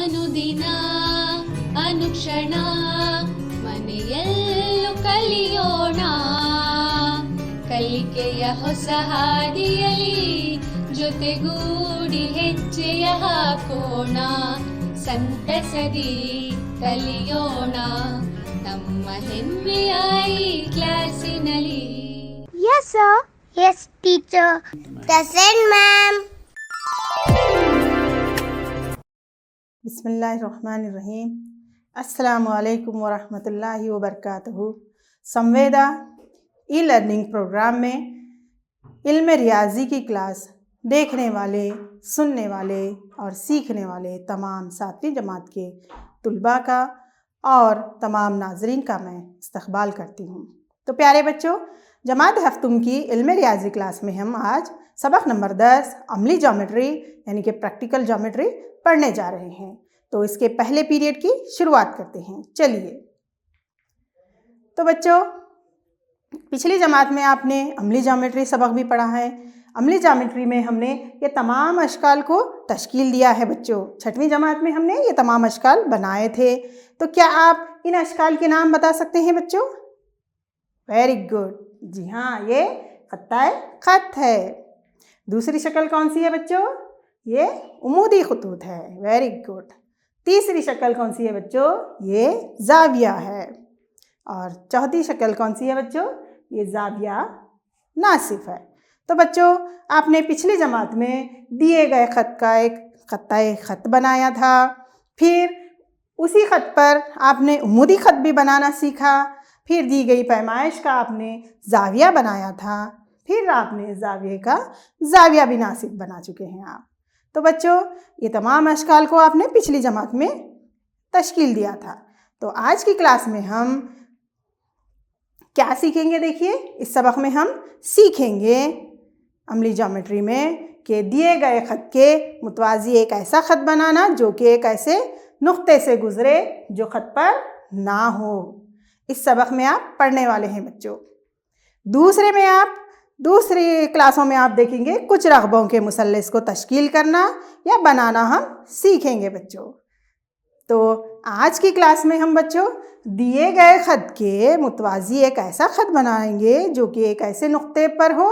ಅನುದಿನ ಅನುಕ್ಷಣ ಮನೆಯಲ್ಲೂ ಕಲಿಯೋಣ ಕಲಿಕೆಯ ಹೊಸ ಹಾದಿಯಲಿ ಜೊತೆಗೂಡಿ ಹೆಜ್ಜೆಯ ಹಾಕೋಣ ಸಂತಸದಿ ಕಲಿಯೋಣ ನಮ್ಮ ಹೆಮ್ಮೆಯ ಈ ಕ್ಲಾಸಿನಲ್ಲಿ. Yes, sir. Yes, teacher. Present, ma'am. बिस्मिल्लाहिर्रहमानिर्रहीम. अस्सलामुअलैकुम वरहमतुल्लाहि वबरकातुहू. संवेदा ई लर्निंग प्रोग्राम में इल्म रियाजी की क्लास देखने वाले, सुनने वाले और सीखने वाले तमाम 7वीं जमात के तुलबा का और तमाम नाजरीन का मैं इस्तकबाल करती हूँ. तो प्यारे बच्चों, जमात हफ्तुम की इल्म रियाजी क्लास में हम आज सबक नंबर 10 अमली ज्योमेट्री यानी कि प्रैक्टिकल ज्योमेट्री पढ़ने जा रहे हैं. तो इसके पहले पीरियड की शुरुआत करते हैं. चलिए. तो बच्चों, पिछली जमात में आपने अमली ज्योमेट्री सबक भी पढ़ा है. अमली ज्योमेट्री में हमने ये तमाम अशकाल को तश्कील दिया है बच्चों. 6वीं जमात में हमने ये तमाम अशकाल बनाए थे. तो क्या आप इन अशकाल के नाम बता सकते हैं बच्चों? Very good. जी हाँ, ये खत्ताए खत है. दूसरी शक्ल कौन सी है बच्चों? ये उमूदी खतूत है. Very good. तीसरी शक्ल कौन सी है बच्चों? ये जाविया है. और चौथी शक्ल कौन सी है बच्चों? ये जाविया नासिफ है. तो बच्चों, आपने पिछली जमात में दिए गए ख़त का एक खत्ताए ख़त बनाया था. फिर उसी ख़त पर आपने उमूदी ख़त भी बनाना सीखा. फिर दी गई पैमाइश का आपने जाविया बनाया था. फिर आपने जाविये का जाविया भी नासिब बना चुके हैं आप. तो बच्चों, ये तमाम अशकाल को आपने पिछली जमात में तश्कील दिया था. तो आज की क्लास में हम क्या सीखेंगे? देखिए, इस सबक में हम सीखेंगे अमली ज्योमेट्री में कि दिए गए ख़त के मुतवाज़ी एक ऐसा ख़त बनाना जो कि एक ऐसे नुक्ते से गुज़रे जो ख़त पर ना हो. इस सबक में आप पढ़ने वाले हैं बच्चों. दूसरी क्लासों में आप देखेंगे कुछ रग़बों के मुसल्लस को तश्कील करना या बनाना हम सीखेंगे बच्चों. तो आज की क्लास में हम बच्चों दिए गए ख़त के मुतवाज़ी एक ऐसा ख़त बनाएंगे जो कि एक ऐसे नुक्ते पर हो,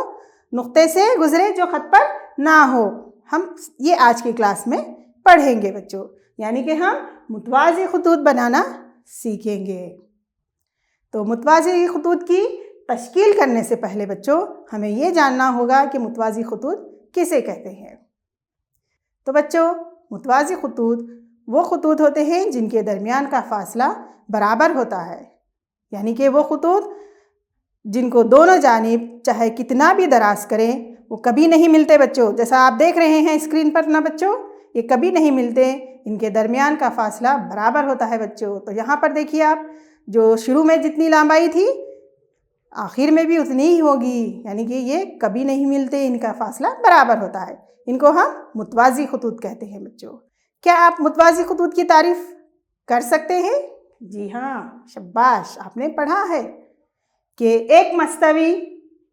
नुक्ते से गुज़रे जो ख़त पर ना हो. हम ये आज की क्लास में पढ़ेंगे बच्चों. यानी कि हम मुतवाज़ी खतूत बनाना सीखेंगे. तो मुतवाज़ी खतूत की तश्कील करने से पहले बच्चों हमें ये जानना होगा कि मुतवाज़ी खतूत किसे कहते हैं. तो बच्चों, मुतवाज़ी खतूत वो खतूत होते हैं जिनके दरमियान का फ़ासला बराबर होता है. यानी कि वो खतूत जिनको दोनों जानिब चाहे कितना भी दराज करें वो कभी नहीं मिलते बच्चों. जैसा आप देख रहे हैं स्क्रीन पर ना बच्चों, ये कभी नहीं मिलते. इनके दरमियान का फ़ासला बराबर होता है बच्चों. तो यहाँ पर देखिए आप, जो शुरू में जितनी लंबाई थी आखिर में भी उतनी ही होगी. यानी कि ये कभी नहीं मिलते, इनका फ़ासला बराबर होता है. इनको हम मुतवाज़ी खतूत कहते हैं बच्चों. क्या आप मुतवाज़ी खतूत की तारीफ़ कर सकते हैं? जी हाँ, शाबाश. आपने पढ़ा है कि एक मस्तवी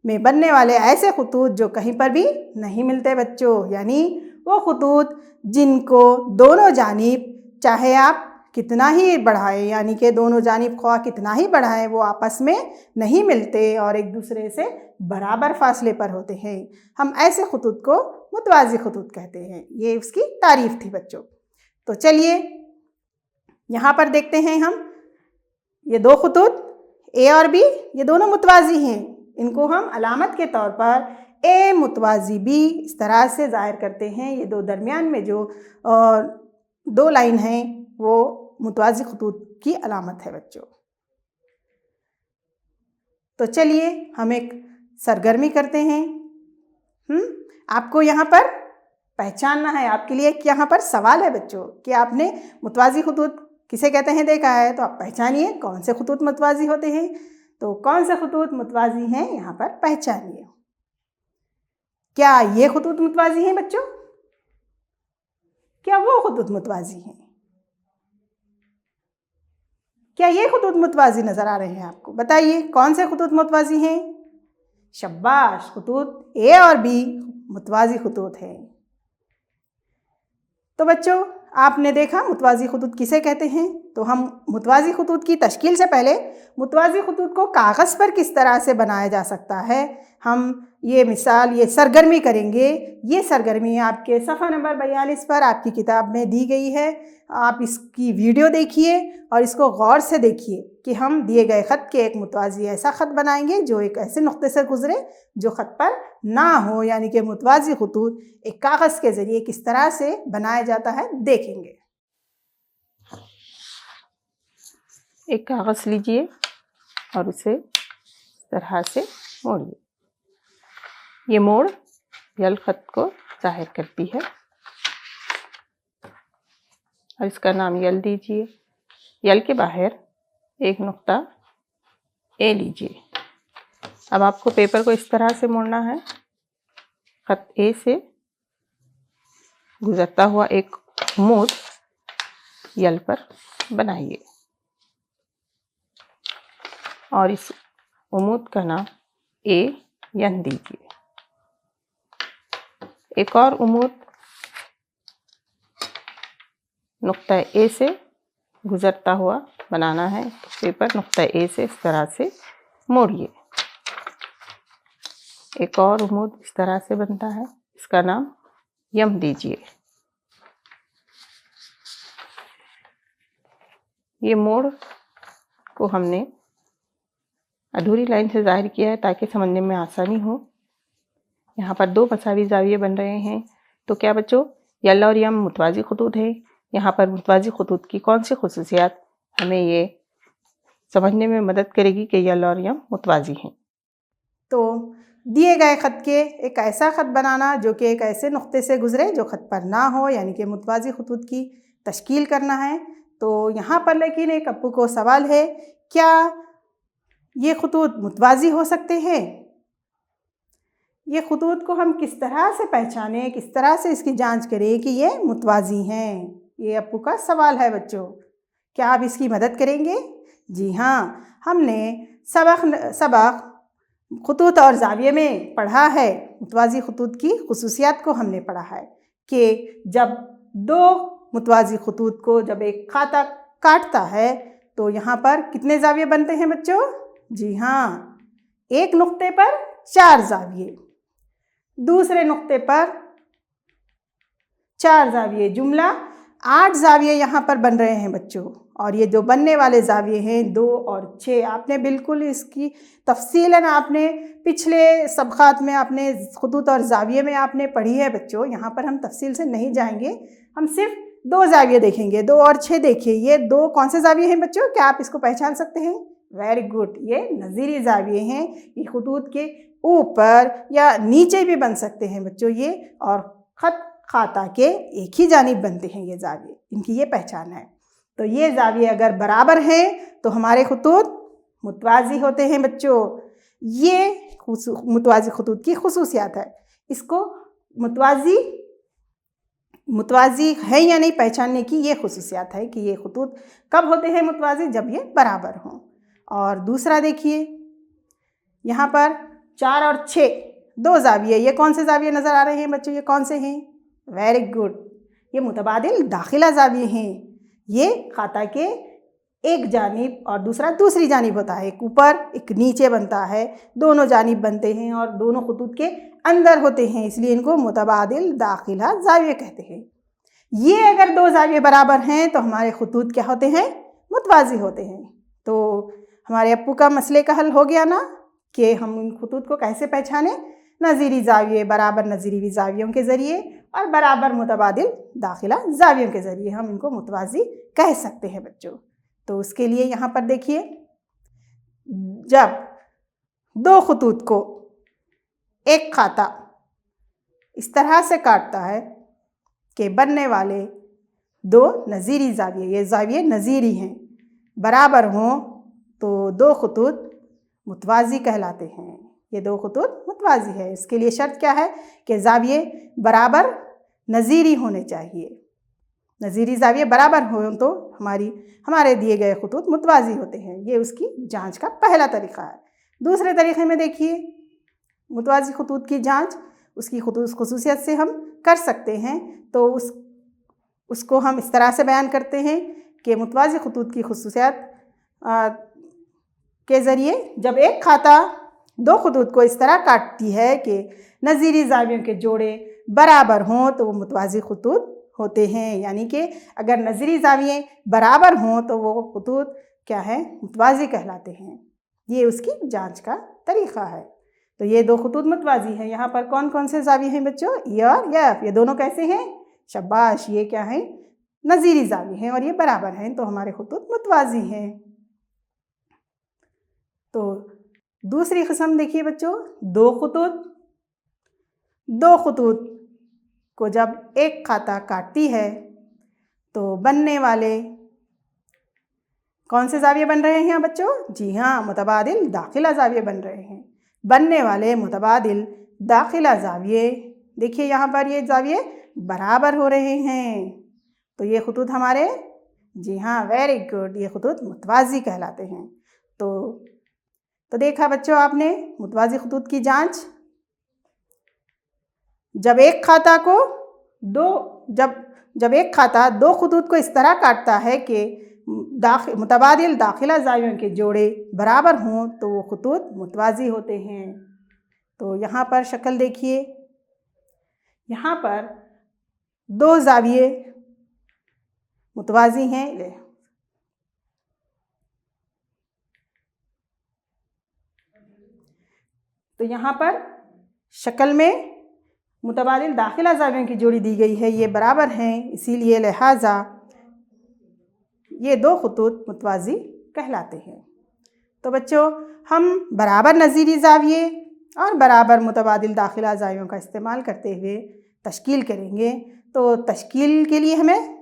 में बनने वाले ऐसे खतूत जो कहीं पर भी नहीं मिलते बच्चों. यानी वो खतूत जिनको दोनों जानिब चाहे आप कितना ही बढ़ाएं, यानी कि दोनों जानिब ख्वाह कितना ही बढ़ाएं, वो आपस में नहीं मिलते और एक दूसरे से बराबर फासले पर होते हैं. हम ऐसे खतूत को मुतवाज़ी खतूत कहते हैं. ये उसकी तारीफ़ थी बच्चों. तो चलिए यहाँ पर देखते हैं हम ये दो खतूत ए और बी, ये दोनों मुतवाज़ी हैं. इनको हम अलामत के तौर पर ए मुतवाज़ी बी इस तरह से ज़ाहिर करते हैं. ये दो दरमियान में जो दो लाइन हैं वो मुतवाज़ी खतूत की अलामत है बच्चों. तो चलिए हम एक सरगर्मी करते हैं. आपको यहाँ पर पहचानना है. आपके लिए एक यहाँ पर सवाल है बच्चों कि आपने मुतवाज़ी खतूत किसे कहते हैं देखा है, तो आप पहचानिए कौन से खतूत मुतवाज़ी होते हैं. तो कौन से खतूत मुतवाज़ी हैं यहाँ पर पहचानिए. क्या ये खतूत मुतवाज़ी हैं बच्चों? क्या वो खतूत मुतवाज़ी हैं? क्या ये खतूत मुतवाज़ी नज़र आ रहे हैं आपको? बताइए कौन से खतूत मुतवाज़ी हैं? शाबाश, खतूत ए और बी मुतवाज़ी खतूत हैं. तो बच्चों आपने देखा मुतवाज़ी खतूत किसे कहते हैं। तो हम मुतवाज़ी खतूत की तश्कील से पहले मुतवाज़ी खतूत को कागज़ पर किस तरह से बनाया जा सकता है, हम ये मिसाल, ये सरगर्मी करेंगे। ये सरगर्मी आपके सफ़ा नंबर 42 पर आपकी किताब में दी गई है। आप इसकी वीडियो देखिए और इसको गौर से देखिए कि हम दिए गए ख़त के एक मुतवाज़ी ऐसा ख़त बनाएंगे जो एक ऐसे नुक्ते से गुज़रे जो ख़त पर ना हो, यानी कि मुतवाज़ी खतूत एक कागज़ के ज़रिए किस तरह से बनाया जाता है देखेंगे। एक कागज़ लीजिए और उसे इस तरह से मोड़िए। ये मोड़ यल ख़त को ज़ाहिर करती है और इसका नाम यल दीजिए। यल के बाहर एक नुक्ता ए लीजिए। अब आपको पेपर को इस तरह से मोड़ना है, ख़त ए से गुज़रता हुआ एक उमूद यल पर बनाइए और इस उमूद का नाम ए यन दीजिए। एक और उमूद नुक्ता ए से गुज़रता हुआ बनाना है। पेपर नुक्ता ए से इस तरह से मोड़िए। एक और उमूद इस तरह से बनता है, इसका नाम यम दीजिए। ये मोड़ को हमने अधूरी लाइन से ज़ाहिर किया है ताकि समझने में आसानी हो। यहाँ पर दो मसावी ज़ाविये बन रहे हैं। तो क्या बच्चों, यल और यम मुतवाज़ी खतूत है। यहाँ पर मुतवाज़ी खतूत की कौन सी खुसूसियात हमें ये समझने में मदद करेगी कि यल और यम मुतवाज़ी हैं। तो दिए गए ख़त के एक ऐसा ख़त बनाना जो कि एक ऐसे नुक्ते से गुज़रे जो ख़त पर ना हो, यानी कि मुतवाज़ी खतूत की तश्कील करना है। तो यहाँ पर लेकिन एक अप्पू को सवाल है, क्या ये खतूत मुतवाज़ी हो सकते हैं? ये खतूत को हम किस तरह से पहचानें, किस तरह से इसकी जांच करें कि ये मुतवाज़ी हैं? ये अप्पू का सवाल है बच्चों। क्या आप इसकी मदद करेंगे? जी हाँ, हमने सबक खतूत और ज़ाविये में पढ़ा है। मुतवाज़ी खतूत की खुसूसियात को हमने पढ़ा है कि जब दो मुतवाज़ी खतूत को जब एक खाता काटता है तो यहाँ पर कितने ज़ाविये बनते हैं बच्चों? जी हाँ, एक नुक्ते पर 4 ज़ाविये, दूसरे नुक्ते पर 4 ज़ाविये, जुमला 8 ज़ाविये यहाँ पर बन रहे हैं बच्चों। और ये जो बनने वाले ज़ाविये हैं 2 और 6, आपने बिल्कुल इसकी तफसीलन आपने पिछले सबक़ात में आपने खतूत और ज़ाविये में आपने पढ़ी है बच्चों। यहाँ पर हम तफसील से नहीं जाएंगे, हम सिर्फ 2 ज़ाविये देखेंगे। 2 और 6 देखिए, ये 2 कौन से ज़ाविये हैं बच्चों? क्या आप इसको पहचान सकते हैं? वेरी गुड, ये नज़ीरी ज़ाविये हैं। ये खतूत के ऊपर या नीचे भी बन सकते हैं बच्चों ये, और ख़त खाता के एक ही जानिब बनते हैं ये ज़ाविये, इनकी ये पहचान है। तो ये ज़ाविये अगर बराबर हैं तो हमारे खतूत मुतवाज़ी होते हैं बच्चों। ये मुतवाज़ी खतूत की खुसूसियात है। इसको मुतवाज़ी है या नहीं पहचानने की ये खुसूसियात है कि ये खतूत कब होते हैं मुतवाज़ी? जब ये बराबर हों। और दूसरा देखिए, यहाँ पर 4 और 6 2 ज़ाविये, ये कौन से ज़ाविये नज़र आ रहे हैं बच्चों? ये कौन से हैं? वेरी गुड, ये मुतबादिल दाखिला ज़ाविये हैं। ये खाता के एक जानिब और दूसरा दूसरी जानिब होता है, एक ऊपर एक नीचे बनता है, दोनों जानिब बनते हैं और दोनों खतूत के अंदर होते हैं, इसलिए इनको मुतबादिल दाखिला ज़ाविये कहते हैं। ये अगर 2 ज़ाविये बराबर हैं तो हमारे खतूत क्या होते हैं? मुतवाज़ी होते हैं। तो हमारे अप्पू का मसले का हल हो गया ना कि हम इन खतूत को कैसे पहचानें? नज़ीरी ज़ाविये बराबर नज़ीरी ज़ावियों के ज़रिए और बराबर मुतबादिल दाखिला ज़ावियों के ज़रिए हम इनको मुतवाज़ी कह सकते हैं बच्चों। तो उसके लिए यहाँ पर देखिए, जब 2 खतूत को एक खाता इस तरह से काटता है कि बनने वाले 2 नज़ीरी ज़ाविये, ये ज़ाविये नज़ीरी हैं, बराबर हों तो 2 खतूत मुतवाज़ी कहलाते हैं। ये 2 खतूत मुतवाज़ी है। इसके लिए शर्त क्या है कि ज़ाविये बराबर नज़ीरी होने चाहिए। नज़ीरी ज़ाविये बराबर हों तो हमारे दिए गए खतूत मुतवाज़ी होते हैं। ये उसकी जांच का पहला तरीक़ा है। दूसरे तरीक़े में देखिए, मुतवाज़ी खतूत की जांच उसकी खुसूसियत से हम कर सकते हैं। तो उसको हम इस तरह से बयान करते हैं कि मुतवाज़ी खतूत की खुसूसियात के ज़रिए जब एक खाता दो खतूत को इस तरह काटती है कि नज़ीरी ज़ावियों के जोड़े बराबर हों तो वो मुतवाज़ी खतूत होते हैं। यानी कि अगर नज़ीरी ज़ाविये बराबर हों तो वो खतूत क्या है, मुतवाज़ी कहलाते हैं। ये उसकी जांच का तरीक़ा है। तो ये दो खतूत मुतवाज़ी हैं। यहाँ पर कौन कौन से ज़ाविये हैं बच्चों? ई और एफ। ये दोनों कैसे हैं? शाबाश, ये क्या हैं? नज़ीरी ज़ाविये हैं और ये बराबर हैं, तो हमारे खतूत मुतवाज़ी हैं। तो दूसरी किस्म देखिए बच्चों, दो खतूत को जब एक खाता काटती है तो बनने वाले कौन से ज़ाविये बन रहे हैं बच्चों? जी हाँ, मुतबादिल दाखिला ज़ाविये बन रहे हैं। बनने वाले मुतबादिल दाखिला ज़ाविये, देखिए यहाँ पर ये ज़ाविये बराबर हो रहे हैं, तो ये खतूत हमारे, जी हाँ, वेरी गुड, ये खतूत मुतवाज़ी कहलाते हैं। तो देखा बच्चों आपने मुतवाज़ी खतूत की जांच। जब एक खाता दो खतूत को इस तरह काटता है कि मुतबादिल दाखिला ज़ावियों के जोड़े बराबर हों तो वो खतूत मुतवाज़ी होते हैं। तो यहाँ पर शक्ल देखिए, यहाँ पर दो ज़ाविये मुतवाज़ी हैं। तो यहाँ पर शक्ल में मुतबादिल दाखिला ज़ावियों की जोड़ी दी गई है, ये बराबर हैं, इसीलिए लिहाजा ये दो खतूत मुतवाज़ी कहलाते हैं। तो बच्चों हम बराबर नज़ीरी ज़ाविये और बराबर मुतबादिल दाखिला ज़ावियों का इस्तेमाल करते हुए तश्कील करेंगे। तो तश्कील के लिए हमें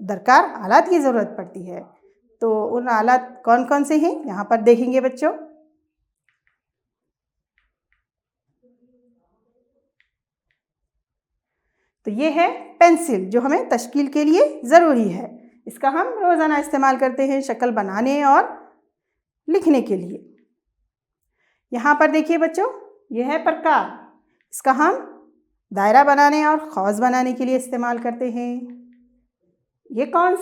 दरकार आलात की ज़रूरत पड़ती है। तो उन आलात कौन कौन से हैं यहाँ पर देखेंगे बच्चों। तो ये है पेंसिल, जो हमें तश्कील के लिए ज़रूरी है। इसका हम रोज़ाना इस्तेमाल करते हैं शक्ल बनाने और लिखने के लिए। यहाँ पर देखिए बच्चों, ये है प्रकार, इसका हम दायरा बनाने और खौज बनाने के लिए इस्तेमाल करते हैं। ये कौन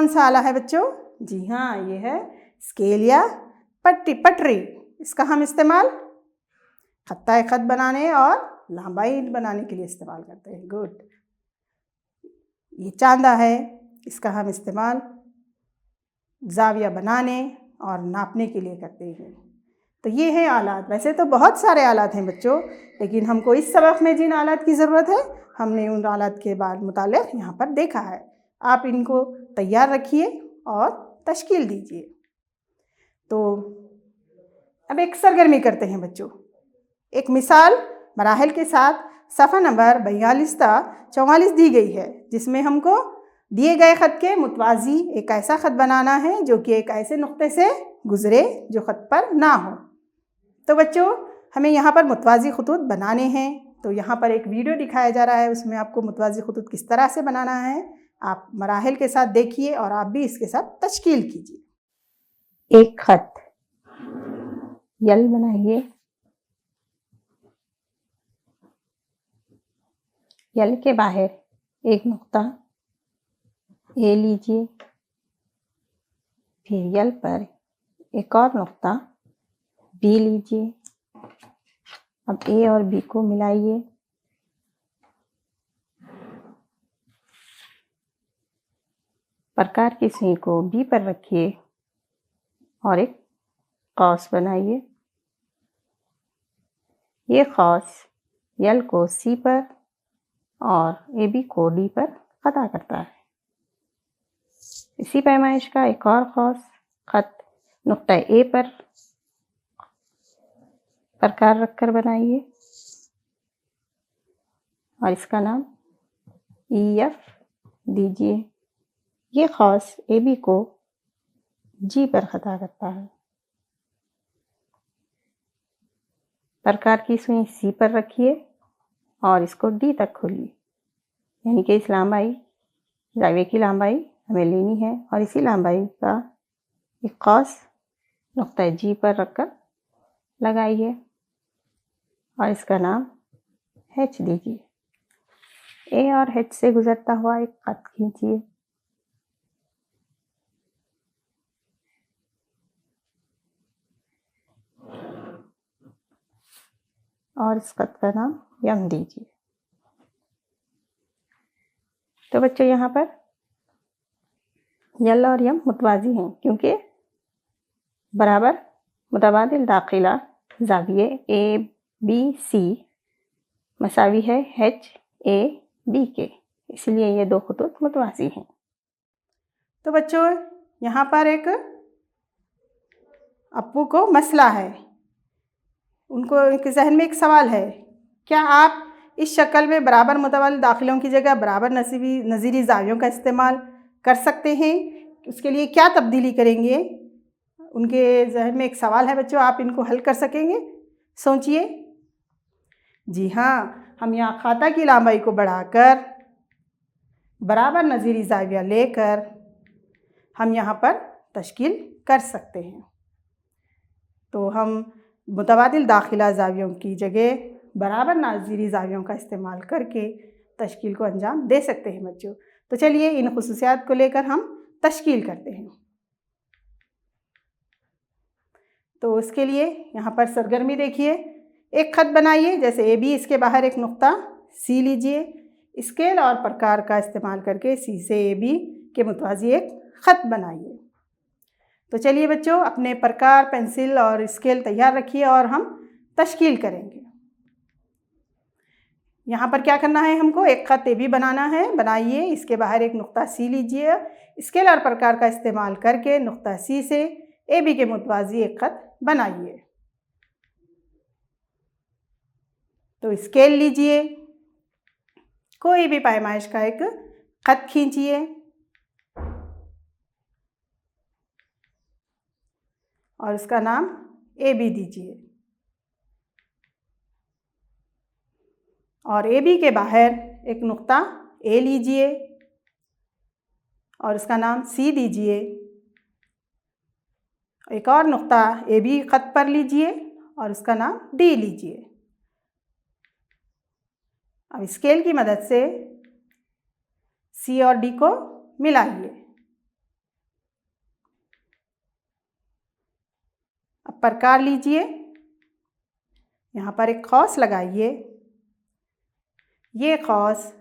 सा आला है बच्चों? जी हाँ, ये है स्केल या पटरी। इसका हम इस्तेमाल खत्ता खत बनाने और लंबाई बनाने के लिए इस्तेमाल करते हैं। गुड। ये चांदा है, इसका हम इस्तेमाल ज़ाविया बनाने और नापने के लिए करते हैं। तो ये है आलात। वैसे तो बहुत सारे आलात हैं बच्चों, लेकिन हमको इस सबक में जिन आलात की ज़रूरत है हमने उन आलात के मुतालिक यहाँ पर देखा है। आप इनको तैयार रखिए और तश्कील दीजिए। तो अब एक सरगर्मी करते हैं बच्चों। एक मिसाल मराहिल के साथ सफ़ा नंबर 42 ता 44 दी गई है, जिसमें हमको दिए गए ख़त के मुतवाज़ी एक ऐसा ख़त बनाना है जो कि एक ऐसे नुक्ते से गुज़रे जो ख़त पर ना हो। तो बच्चों हमें यहाँ पर मुतवाज़ी खतूत बनाने हैं। तो यहाँ पर एक वीडियो दिखाया जा रहा है, उसमें आपको मुतवाज़ी खतूत किस तरह से बनाना है आप मराहिल के साथ देखिए और आप भी इसके साथ तश्कील कीजिए। एक ख़त यल बनाइए। यल के बाहर एक नुक्ता ए लीजिए, फिर यल पर एक और नुक्ता बी लीजिए। अब ए और बी को मिलाइए। प्रकार की सुई को बी पर रखिए और एक कौस बनाइए। ये कौस यल को सी पर और ए बी को डी पर ख़ता करता है। इसी पैमाइश का एक और कौस ख़त नुक्ता ए पर प्रकार रखकर बनाइए और इसका नाम ई एफ दीजिए। ये कौस ए बी को जी पर ख़ता करता है। प्रकार की सुई सी पर रखिए और इसको डी तक खोलिए, यानी कि इस लंबाई ज़ाविये की लंबाई हमें लेनी है और इसी लंबाई का एक कौस नुक्ता जी पर रखकर लगाइए और इसका नाम एच दीजिए। ए और एच से गुजरता हुआ एक खत खींचिए। और इस खत का नाम यम दीजिए। तो बच्चों यहाँ पर यल और यम मुतवाजी हैं क्योंकि बराबर मुतबादिल दाखिला ज़ाविये ए बी सी मसावी है एच ए बी के, इसलिए ये दो खतूत मुतवाजी हैं। तो बच्चों यहाँ पर एक अप्पू को मसला है, उनको एक जहन में एक सवाल है, क्या आप इस शक्ल में बराबर मुतबादिल दाखिलों की जगह बराबर नज़ीरी ज़ावियों का इस्तेमाल कर सकते हैं? उसके लिए क्या तब्दीली करेंगे? उनके जहन में एक सवाल है बच्चों, आप इनको हल कर सकेंगे? सोचिए। जी हाँ, हम यहाँ खाता की लंबाई को बढ़ाकर बराबर नज़ीरी ज़ाविया लेकर हम यहाँ पर तश्कील कर सकते हैं। तो हम मुतबादिल दाखिला ज़ावियों की जगह बराबर नज़ीरी ज़ावियों का इस्तेमाल करके तश्कील को अंजाम दे सकते हैं बच्चों। तो चलिए इन खुसूसियात को लेकर हम तश्कील करते हैं। तो उसके लिए यहाँ पर सरगर्मी देखिए, एक खत बनाइए जैसे ए बी, इसके बाहर एक नुक्ता सी लीजिए, स्केल और प्रकार का इस्तेमाल करके सी से ए बी के मुतवाजी एक खत बनाइए। तो चलिए बच्चों अपने प्रकार, पेंसिल और स्केल तैयार रखिए और हम तश्कील करेंगे। यहाँ पर क्या करना है, हमको एक खत ए बी बनाना है, बनाइए, इसके बाहर एक नुक्ता सी लीजिए, स्केल और प्रकार का इस्तेमाल करके नुक्ता सी से ए बी के मुतवाजी एक खत बनाइए। तो स्केल लीजिए, कोई भी पैमाइश का एक खत खींचिए और उसका नाम ए बी दीजिए और ए बी के बाहर एक नुक्ता ए लीजिए और उसका नाम सी दीजिए। एक और नुक्ता ए बी खत पर लीजिए और उसका नाम डी लीजिए। अब स्केल की मदद से सी और डी को मिलाइए। अब प्रकार लीजिए, यहाँ पर एक खौस लगाइए, ये खौस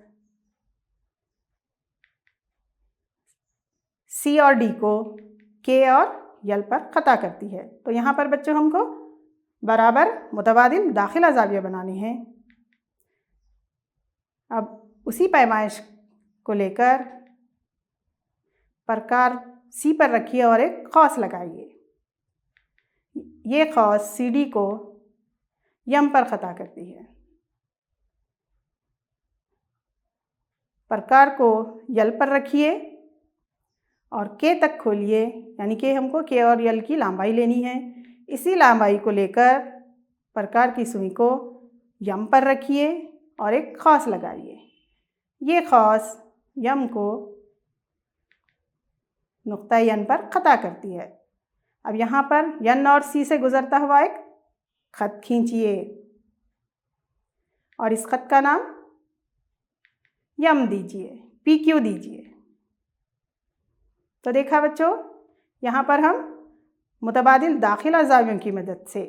सी और डी को के और यल पर ख़ता करती है। तो यहाँ पर बच्चों हमको बराबर मुतबादिल दाखिला ज़ाविया बनाने हैं। अब उसी पैमाइश को लेकर प्रकार सी पर रखिए और एक खौस लगाइए। ये खौस सी डी को यम पर ख़ता करती है। प्रकार को यल पर रखिए और के तक खोलिए, यानी कि हमको के और यल की लंबाई लेनी है। इसी लंबाई को लेकर प्रकार की सुई को यम पर रखिए और एक खौस लगाइए। ये खौस यम को नुक्ता यन पर ख़ता करती है। अब यहाँ पर यन और सी से गुज़रता हुआ एक खत खींचिए और इस खत का नाम यम दीजिए, पी क्यू दीजिए। तो देखा बच्चों, यहाँ पर हम मुतबादिल दाखिला ज़ावियों की मदद से,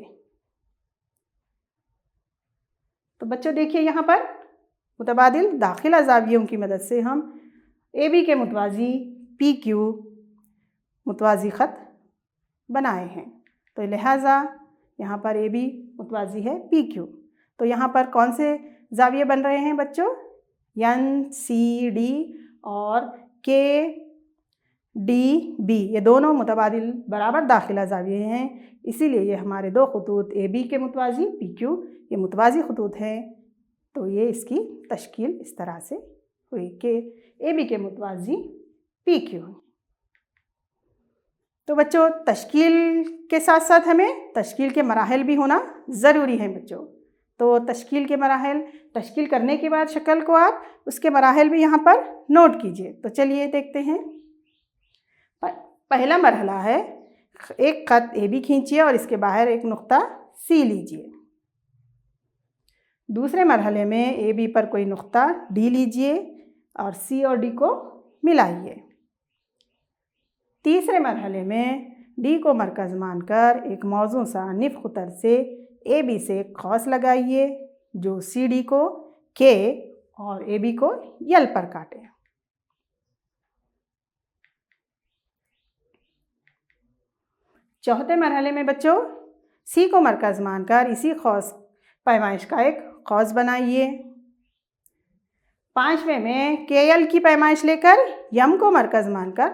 तो बच्चों देखिए यहाँ पर मुतबादिल दाखिला ज़ावियों की मदद से हम ए बी के मुतवाजी पी क्यू मुतवाजी ख़त बनाए हैं। तो लिहाजा यहाँ पर ए बी मुतवाजी है पी क्यू। तो यहाँ पर कौन से ज़ाविये बन रहे हैं बच्चों? एन सी डी और के डी बी, ये दोनों मुतबादिल बराबर दाखिला ज़ाविये हैं, इसीलिए ये हमारे दो खतूत ए बी के मुतवाजी पी क्यू ये मुतवाजी खतूत हैं। तो ये इसकी तश्कील इस तरह से हुई कि ए बी के मुतवाजी पी क्यू। तो बच्चों तश्कील के साथ साथ हमें तश्कील के मराहिल भी होना ज़रूरी है बच्चों। तो तश्कील के मराहिल, तश्कील करने के बाद शक्ल को आप उसके मराहिल भी यहाँ पर नोट कीजिए। तो चलिए देखते हैं। पहला मरहला है, एक ख़त ए बी खींचिए और इसके बाहर एक नुक्ता सी लीजिए। दूसरे मरहले में ए बी पर कोई नुक्ता डी लीजिए और सी और डी को मिलाइए। तीसरे मरहले में डी को मरकज़ मानकर एक मौजू सा निफ खुतर से ए बी से खौस लगाइए जो सी डी को के और ए बी को यल पर काटे। चौथे मरहले में बच्चों सी को मरकज़ मानकर इसी खौस पैमाइश का एक खौस बनाइए। पांचवें में के एल की पैमाइश लेकर यम को मरकज़ मानकर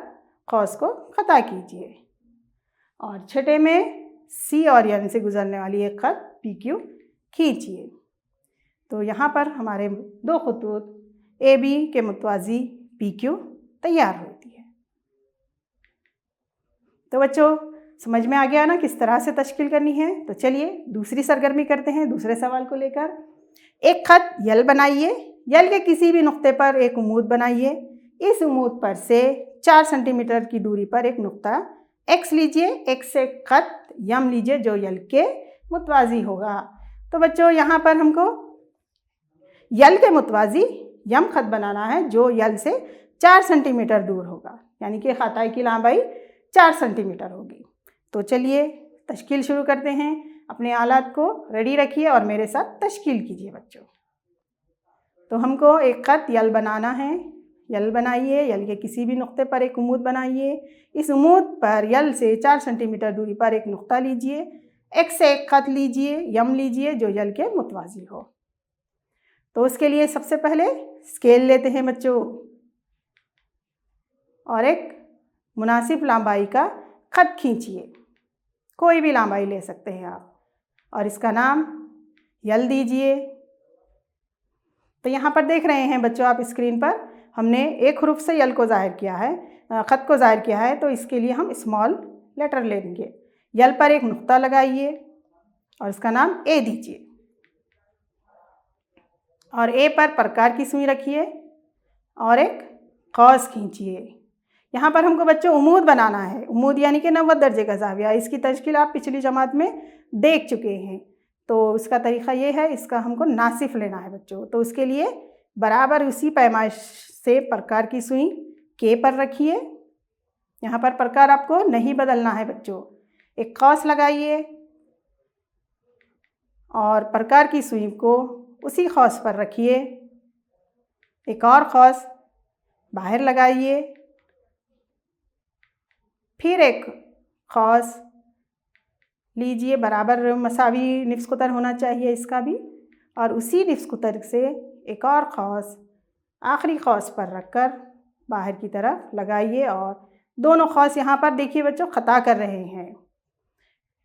खौस को ख़ता कीजिए और छठे में सी और एन से गुजरने वाली एक ख़त पी क्यू खींचिए। तो यहाँ पर हमारे दो खतूत ए बी के मुतवाज़ी पी क्यू तैयार होती है। तो बच्चों समझ में आ गया ना किस तरह से तश्कील करनी है। तो चलिए दूसरी सरगर्मी करते हैं दूसरे सवाल को लेकर। एक ख़त यल बनाइए। यल के किसी भी नुक्ते पर एक उमूद बनाइए। इस उमूद पर से 4 सेंटीमीटर की दूरी पर एक नुक्ता एक्स लीजिए। एक्स से ख़त यम लीजिए जो यल के मुतवाज़ी होगा। तो बच्चों यहाँ पर हमको यल के मुतवाज़ी यम ख़त बनाना है जो यल से 4 सेंटीमीटर दूर होगा, यानी कि ख़ताई की लंबाई 4 सेंटीमीटर होगी। तो चलिए तश्कील शुरू करते हैं। अपने आलात को रेडी रखिए और मेरे साथ तश्कील कीजिए बच्चों। तो हमको एक ख़त यल बनाना है। यल बनाइए। यल के किसी भी नुक्ते पर एक उमूद बनाइए। इस उमूद पर यल से 4 सेंटीमीटर दूरी पर एक नुक्ता लीजिए। एक्स से एक ख़त लीजिए, यम लीजिए जो यल के मुतवाज़ी हो। तो उसके लिए सबसे पहले स्केल लेते हैं बच्चों और एक मुनासिब लंबाई का ख़त खींचिए। कोई भी लंबाई ले सकते हैं आप और इसका नाम यल दीजिए। तो यहाँ पर देख रहे हैं बच्चों आप स्क्रीन पर हमने एक हरूफ से यल को ज़ाहिर किया है, ख़त को ज़ाहिर किया है। तो इसके लिए हम स्मॉल लेटर लेंगे। यल पर एक नुक्ता लगाइए और इसका नाम ए दीजिए और ए पर प्रकार की सुई रखिए और एक खौस खींचिए। यहाँ पर हमको बच्चों उमूद बनाना है। उमूद यानी कि 90 दर्जे का ज़ाविया। इसकी तश्कील आप पिछली जमात में देख चुके हैं। तो इसका तरीक़ा ये है, इसका हमको नासिफ लेना है बच्चों। तो उसके लिए बराबर उसी पैमाइश से प्रकार की सुई के पर रखिए। यहाँ पर प्रकार आपको नहीं बदलना है बच्चों। एक खौस लगाइए और प्रकार की सुई को उसी खौस पर रखिए। एक और खौस बाहर लगाइए, फिर एक खौस लीजिए। बराबर मसावी निफ्स कुतर होना चाहिए इसका भी, और उसी निफ्स कुतर से एक और खौस आखिरी खौस पर रखकर बाहर की तरफ लगाइए। और दोनों खौस यहाँ पर देखिए बच्चों ख़ता कर रहे हैं।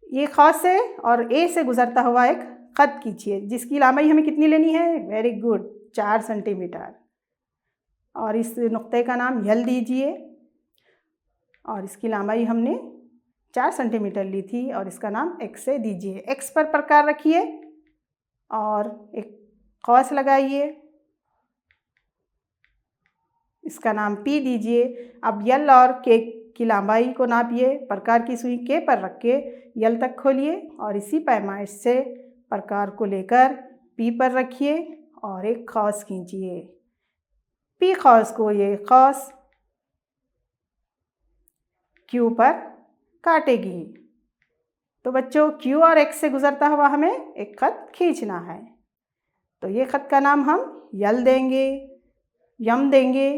ये खौस से और ए से गुज़रता हुआ एक ख़त खींचिए जिसकी लंबाई हमें कितनी लेनी है? Very good, 4 centimetre. और इस नुक्ते का नाम यल दीजिए और इसकी लंबाई हमने 4 सेंटीमीटर ली थी और इसका नाम एक्स से दीजिए। एक्स पर प्रकार रखिए और एक खौस लगाइए, इसका नाम पी दीजिए। अब यल और के की लंबाई को नापिए। प्रकार की सुई के पर रख के यल तक खोलिए और इसी पैमाइश से प्रकार को लेकर पी पर रखिए और एक खौस खींचिए। पी खौस को ये खौस क्यू पर काटेगी। तो बच्चों क्यू और एक्स से गुज़रता हुआ हमें एक ख़त खींचना है। तो ये ख़त का नाम हम यल देंगे, यम देंगे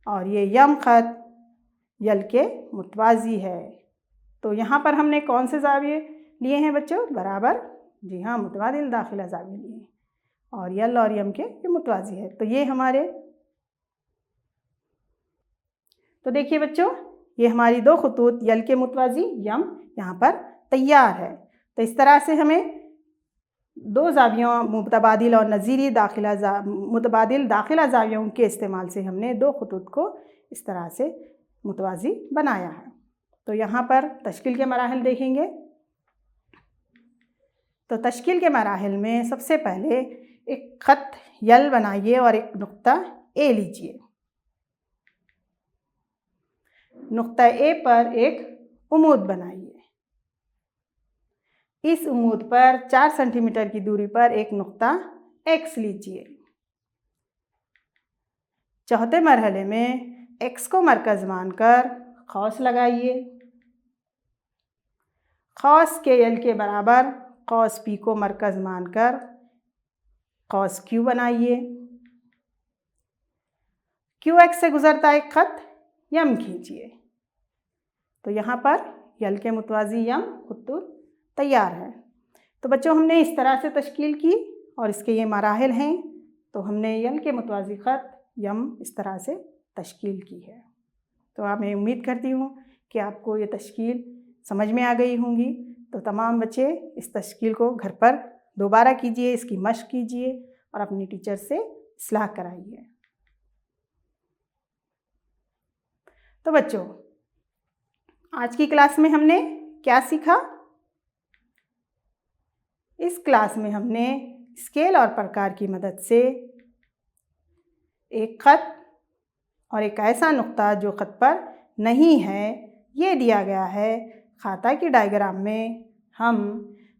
और ये यम ख़त यल के मुतवाज़ी है। तो यहाँ पर हमने कौन से ज़ाविये लिए हैं बच्चों? बराबर, जी हाँ, मुतबादिल दाखिला ज़ाविये लिए और यल और यम के ये मुतवाज़ी है। तो ये हमारे, तो देखिए बच्चों ये हमारी दो खतूत यल के मुतवाज़ी यम यहाँ पर तैयार है। तो इस तरह से हमें दो ज़ावियों मुतबादिल और नज़ीरी मुतबादिल दाखिला ज़ावियों के इस्तेमाल से हमने दो खतूत को इस तरह से मुतवाज़ी बनाया है। तो यहाँ पर तश्कील के मराहिल देखेंगे। तो तश्कील के मराहिल में सबसे पहले एक ख़त यल बनाइए और एक नुक्ता ए लीजिए। नुक्ता ए पर एक उमूद बनाइए। इस उम्मूद पर 4 सेंटीमीटर की दूरी पर एक नुक्ता X लीजिए। चौथे मरहले में X को मरकज़ मानकर कौस लगाइए। कौस के यल के बराबर कौस P को मरकज़ मानकर कौस Q बनाइए। QX से गुजरता एक खत यम खींचिए। तो यहाँ पर यल के मुतवाज़ी यम खत्तूत तैयार है। तो बच्चों हमने इस तरह से तश्कील की और इसके ये मराहिल हैं। तो हमने यल के मुतवाज़ी ख़त यम इस तरह से तश्कील की है। तो मैं उम्मीद करती हूँ कि आपको ये तश्कील समझ में आ गई होंगी। तो तमाम बच्चे इस तश्कील को घर पर दोबारा कीजिए, इसकी मश्क कीजिए और अपनी टीचर से इस्लाह कराइए। तो बच्चों आज की क्लास में हमने क्या सीखा? इस क्लास में हमने स्केल और प्रकार की मदद से एक ख़त और एक ऐसा नुक्ता जो ख़त पर नहीं है ये दिया गया है। खाता की डायग्राम में हम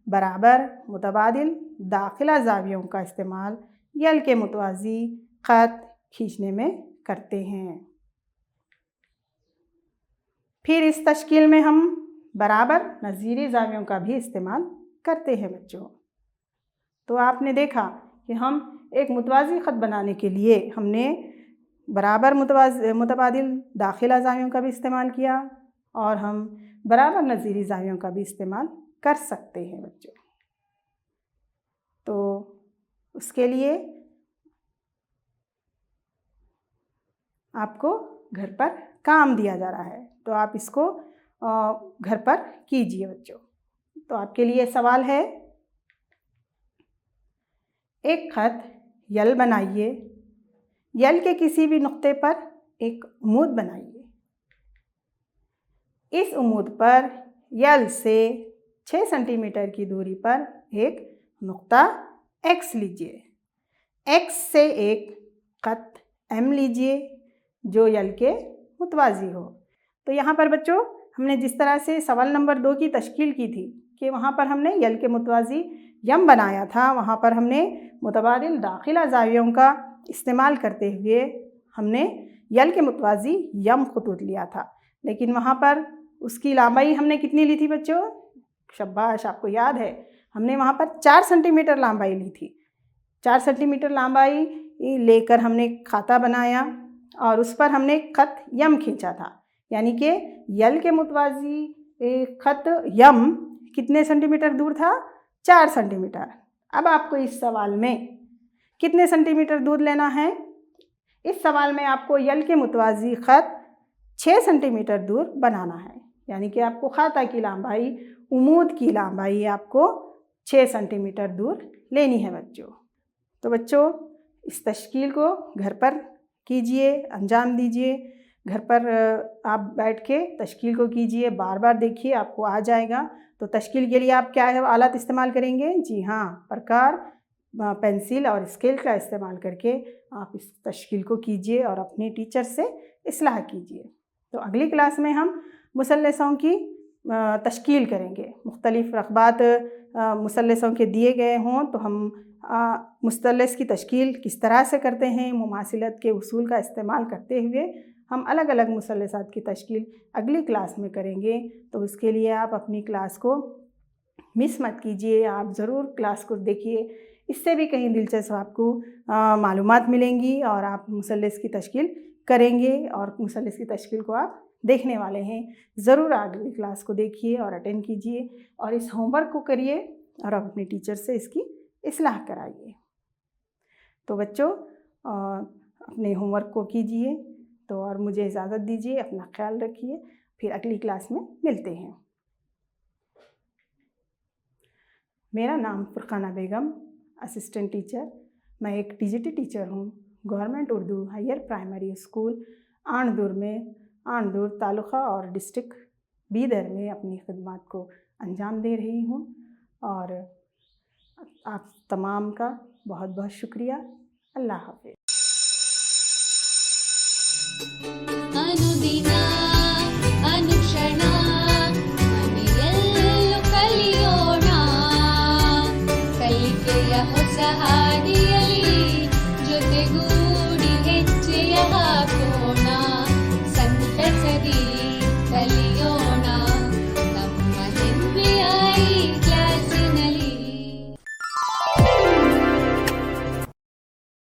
बराबर मुतबादिल दाखिला ज़ावियों का इस्तेमाल यल के मुतवाज़ी ख़त खींचने में करते हैं। फिर इस तश्कील में हम बराबर नज़ीरी ज़ावियों का भी इस्तेमाल करते हैं बच्चों। तो आपने देखा कि हम एक मुतवाज़ी ख़त बनाने के लिए हमने बराबर मुतबादिल दाखिला ज़ावियों का भी इस्तेमाल किया और हम बराबर नज़ीरी ज़ावियों का भी इस्तेमाल कर सकते हैं बच्चों। तो उसके लिए आपको घर पर काम दिया जा रहा है, तो आप इसको घर पर कीजिए बच्चों। तो आपके लिए सवाल है, एक ख़त यल बनाइए। यल के किसी भी नुक्ते पर एक उम्मूद बनाइए। इस उम्मूद पर यल से 6 सेंटीमीटर की दूरी पर एक नुक्ता X लीजिए। X से एक ख़त M लीजिए जो यल के मुतवाज़ी हो। तो यहाँ पर बच्चों हमने जिस तरह से सवाल नंबर 2 की तश्कील की थी कि वहाँ पर हमने यल के मुतवाज़ी यम बनाया था, वहाँ पर हमने मुतबादिल दाखिला ज़ावियों का इस्तेमाल करते हुए हमने यल के मुतवाज़ी यम खतूत लिया था। लेकिन वहाँ पर उसकी लंबाई हमने कितनी ली थी बच्चों? शाबाश, आपको याद है, हमने वहाँ पर 4 सेंटीमीटर लंबाई ली थी। 4 सेंटीमीटर लंबाई लेकर हमने खाता बनाया और उस पर हमने ख़त यम खींचा था। यानी कि यल के मुतवाज़ी ख़त यम कितने सेंटीमीटर दूर था? 4 सेंटीमीटर। अब आपको इस सवाल में कितने सेंटीमीटर दूर लेना है? इस सवाल में आपको यल के मुतवाज़ी ख़त 6 सेंटीमीटर दूर बनाना है। यानी कि आपको खाता की लंबाई, उम्मूद की लंबाई आपको 6 सेंटीमीटर दूर लेनी है बच्चों। तो बच्चों इस तश्कील को घर पर कीजिए, अंजाम दीजिए। घर पर आप बैठ के तश्कील को कीजिए, बार बार देखिए, आपको आ जाएगा। तो तश्कील के लिए आप क्या है आलात इस्तेमाल करेंगे? जी हाँ, प्रकार, पेंसिल और स्केल का इस्तेमाल करके आप इस तश्कील को कीजिए और अपने टीचर से इस्लाह कीजिए। तो अगली क्लास में हम मुसल्लसों की तश्कील करेंगे। मुख्तलिफ़ रक़बात मुसल्लसों के दिए गए हों तो हम मुसल्लस की तश्कील किस तरह से करते हैं, मुमासिलत के उसूल का इस्तेमाल करते हुए हम अलग अलग मुसल्लसात की तश्कील अगली क्लास में करेंगे। तो उसके लिए आप अपनी क्लास को मिस मत कीजिए, आप ज़रूर क्लास को देखिए। इससे भी कहीं दिलचस्प आपको मालूमात मिलेंगी और आप मुसल्लस की तश्कील करेंगे और मुसल्लस की तश्कील को आप देखने वाले हैं। ज़रूर अगली क्लास को देखिए और अटेंड कीजिए और इस होमवर्क को करिए और आप अपने टीचर से इसकी इस्लाह कराइए। तो बच्चों अपने होमवर्क को कीजिए। तो और मुझे इजाज़त दीजिए, अपना ख्याल रखिए, फिर अगली क्लास में मिलते हैं। मेरा नाम फुरकाना बेगम, असिस्टेंट टीचर। मैं एक टीजीटी टीचर हूँ। Government Urdu higher primary school Andur में, आणदुर तालुका और डिस्ट्रिक्ट बीदर में अपनी खिदमत को अंजाम दे रही हूँ। और आप तमाम का बहुत बहुत शुक्रिया। अल्लाह हाफ़िज़।